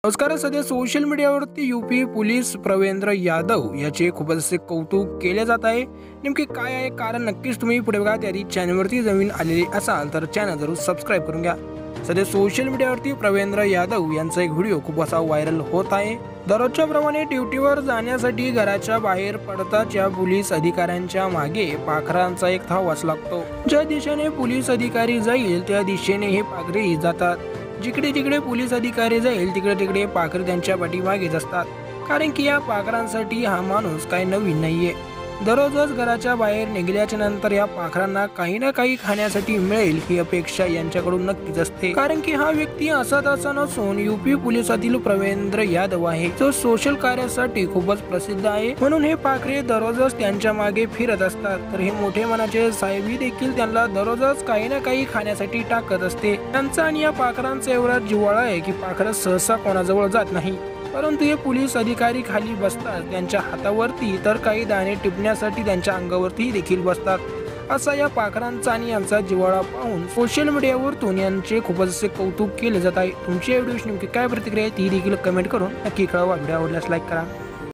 नमस्कार. सध्या सोशल मीडियावरती यूपी पोलीस प्रवेंद्र यादव याचे खूपच असे कौतुक केले जात आहे. नेमके काय आहे कारण नक्कीच तुम्ही पुढे बघा. त्याआधी चॅनलवरती नवीन आलेले असाल तर चॅनल जरूर सबस्क्राईब करून घ्या. सध्या सोशल मीडियावरती प्रवेंद्र यादव यांचा एक व्हिडिओ खूप असा व्हायरल होत आहे. दररोजच्या प्रमाणे ड्युटीवर जाण्यासाठी घराच्या बाहेर पडताच्या पोलीस अधिकाऱ्यांच्या मागे पाखरांचा एक धावाच लागतो. ज्या दिशेने पोलीस अधिकारी जाईल त्या दिशेने हे पाखरेही जातात. जिकडे जिकडे पोलीस अधिकारी जाईल तिकडे तिकडे पाखरे त्यांच्या पाठीमागेच असतात. कारण की या पाखरांसाठी हा माणूस काही नवीन नाहीये. दररोजच घराच्या बाहेर निघाल्याच्या नंतर या पाखरांना काही ना काही खाण्यासाठी मिळेल ही अपेक्षा यांच्याकडून नक्कीच असते. कारण की हा व्यक्ती असा तसा नसून यूपी पोलिसातील प्रवेंद्र यादव आहे, जो सोशल कार्यासाठी खूपच प्रसिद्ध आहे. म्हणून हे पाखरे दररोजच त्यांच्या मागे फिरत असतात. तर हे मोठे मनाचे साहेबी देखील त्यांना दररोजच काही ना काही खाण्यासाठी टाकत असते. त्यांचा आणि या पाखरांचा एवढा जिव्हाळा आहे की पाखरं सहसा कोणाजवळ जात नाही. परंतु हे पोलीस अधिकारी खाली बसतात त्यांच्या हातावरती, तर काही दाणे टिपण्यासाठी त्यांच्या अंगावरती देखील बसतात. असा या पाखरांचा आणि यांचा जिव्हाळा पाहून सोशल मीडियावरतून यांचे खूपच असे कौतुक केले जात आहे. तुमच्या व्हिडिओची नेमकी काय प्रतिक्रिया आहे ती देखील कमेंट करून नक्की कळवा. व्हिडिओ आवडल्यास लाईक करा.